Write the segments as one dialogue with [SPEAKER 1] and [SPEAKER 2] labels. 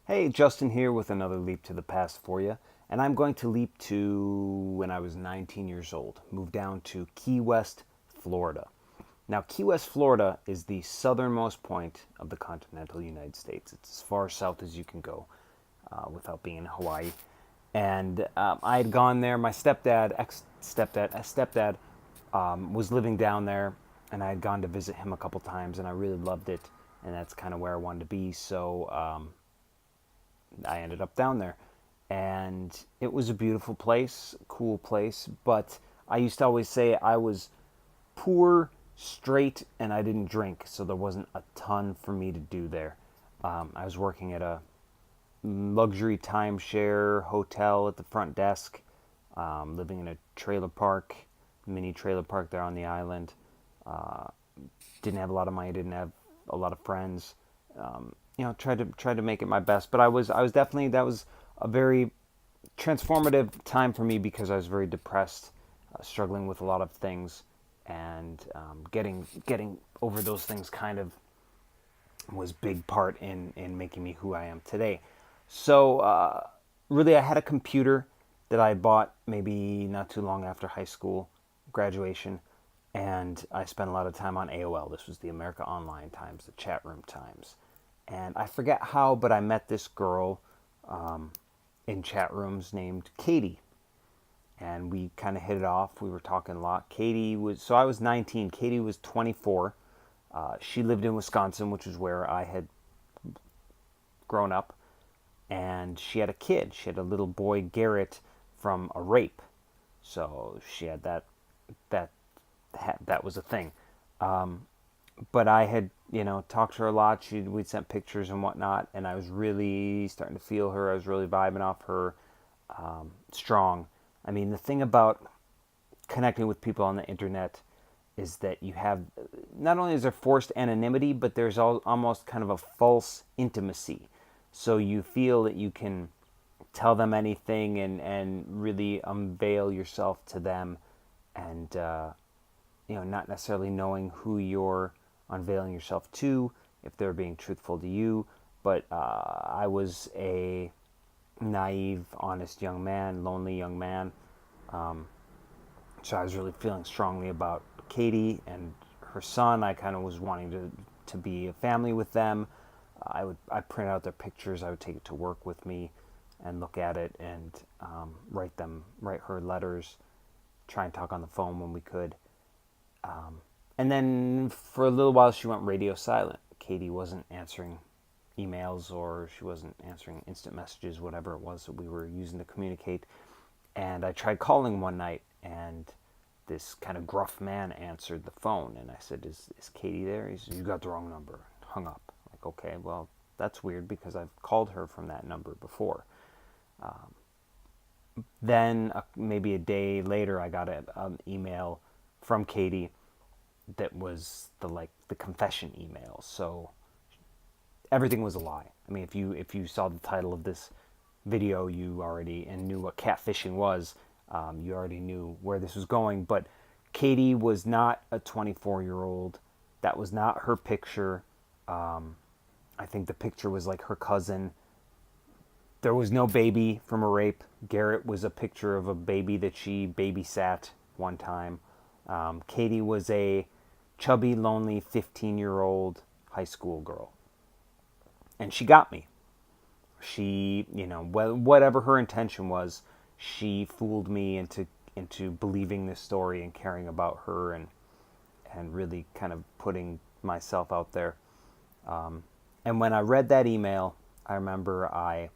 [SPEAKER 1] Hey, Justin here with another leap to the past for you. And I'm going to leap to when I was 19 years old. Moved down to Key West, Florida. Now, Key West, Florida is the southernmost point of the continental United States. It's as far south as you can go without being in Hawaii. And I had gone there. My stepdad was living down there, and I had gone to visit him a couple times, and I really loved it. And that's kind of where I wanted to be. So I ended up down there. And it was a beautiful place, cool place. But I used to always say I was poor, straight, and I didn't drink. So there wasn't a ton for me to do there. I was working at a luxury timeshare hotel at the front desk, living in a trailer park, mini trailer park there on the island. Uh, didn't have a lot of money, didn't have a lot of friends. Tried to make it my best, but I was definitely that was a very transformative time for me because I was very depressed, struggling with a lot of things, and getting over those things kind of was big part in making me who I am today. So really, I had a computer that I bought maybe not too long after high school graduation, and I spent a lot of time on AOL. This was the America Online times, the chat room times, and I forget how, but I met this girl in chat rooms named Katie, and we kind of hit it off. We were talking a lot. I was 19. Katie was 24. She lived in Wisconsin, which is where I had grown up, and she had a kid. She had a little boy, Garrett, from a rape. So she had that that was a thing. But I had, talked to her a lot. We'd sent pictures and whatnot, and I was really starting to feel her. I was really vibing off her, strong. I mean, the thing about connecting with people on the internet is that you have, not only is there forced anonymity, but there's almost kind of a false intimacy. So you feel that you can tell them anything and really unveil yourself to them, and not necessarily knowing who you're unveiling yourself to, if they're being truthful to you. But I was a naive, honest young man, lonely young man. So I was really feeling strongly about Katie and her son. I kind of was wanting to be a family with them. I print out their pictures. I would take it to work with me and look at it and write her letters, try and talk on the phone when we could. And then for a little while, she went radio silent. Katie wasn't answering emails, or she wasn't answering instant messages, whatever it was that we were using to communicate. And I tried calling one night, and this kind of gruff man answered the phone. And I said, is Katie there? He said, "You got the wrong number." Hung up. Like, okay, well, that's weird because I've called her from that number before. Then maybe a day later, I got an email from Katie that was the confession email. So everything was a lie. I mean, if you saw the title of this video, you already and knew what catfishing was. You already knew where this was going. But Katie was not a 24-year-old. That was not her picture. I think the picture was like her cousin. There was no baby from a rape. Garrett was a picture of a baby that she babysat one time. Katie was a chubby, lonely 15-year-old high school girl. And she got me. She, whatever her intention was, she fooled me into believing this story and caring about her, and really kind of putting myself out there. And when I read that email, I remember I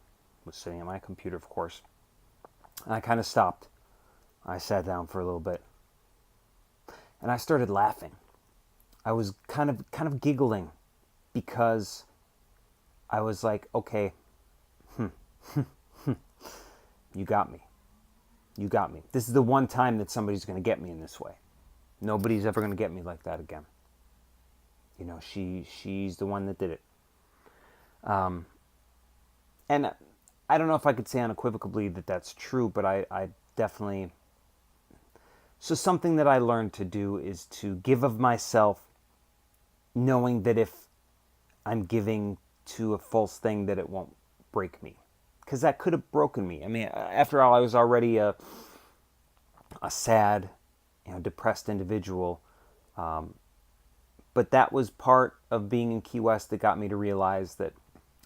[SPEAKER 1] was sitting at my computer, of course, and I kind of stopped. I sat down for a little bit, and I started laughing. I was kind of giggling because I was like, okay, you got me. You got me. This is the one time that somebody's going to get me in this way. Nobody's ever going to get me like that again. She's the one that did it. And I don't know if I could say unequivocally that that's true, but I definitely... So something that I learned to do is to give of myself, knowing that if I'm giving to a false thing, that it won't break me, because that could have broken me. I mean, after all, I was already a sad, depressed individual. But that was part of being in Key West that got me to realize that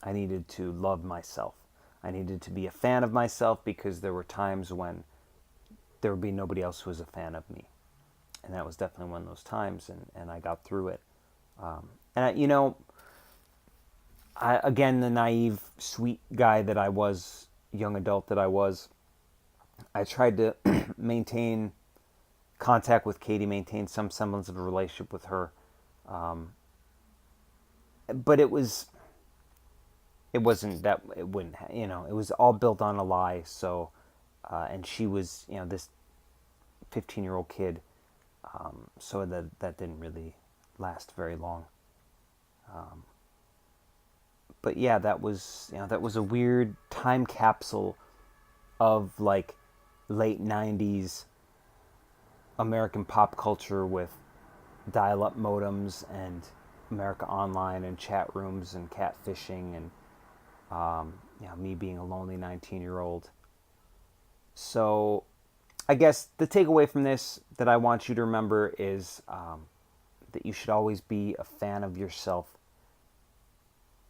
[SPEAKER 1] I needed to love myself. I needed to be a fan of myself, because there were times when there would be nobody else who was a fan of me. And that was definitely one of those times, and I got through it. Again, the naive, sweet guy that I was, young adult that I was, I tried to maintain contact with Katie, maintain some semblance of a relationship with her. But it wasn't that, it wouldn't, it was all built on a lie. So, and she was, this 15-year-old kid. So that didn't really last very long. But yeah, that was a weird time capsule of like late 90s American pop culture, with dial-up modems and America Online and chat rooms and catfishing, and me being a lonely 19-year-old. So I guess the takeaway from this that I want you to remember is that you should always be a fan of yourself.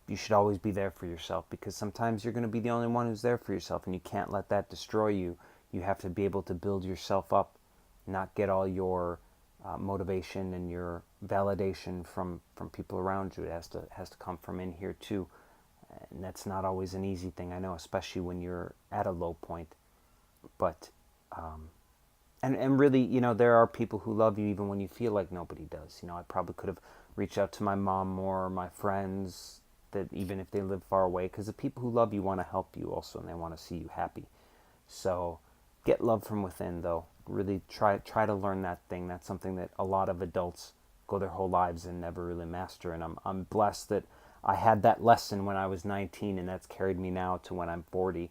[SPEAKER 1] You should always be there for yourself, because sometimes you're going to be the only one who's there for yourself, and you can't let that destroy you. You have to be able to build yourself up, not get all your motivation and your validation from people around you. It has to come from in here too. And that's not always an easy thing, I know, especially when you're at a low point. But and really, there are people who love you even when you feel like nobody does. I probably could have reached out to my mom more, or my friends, that even if they live far away, because the people who love you want to help you also, and they want to see you happy. So get love from within, though. Really try to learn that thing. That's something that a lot of adults go their whole lives and never really master. And I'm blessed that I had that lesson when I was 19, and that's carried me now to when I'm 40.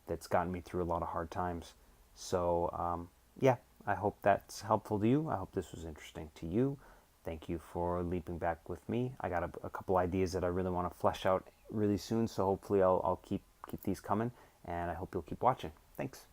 [SPEAKER 1] That's gotten me through a lot of hard times. So yeah, I hope that's helpful to you. I hope this was interesting to you. Thank you for leaping back with me. I got a couple ideas that I really want to flesh out really soon, so hopefully I'll keep these coming, and I hope you'll keep watching. Thanks.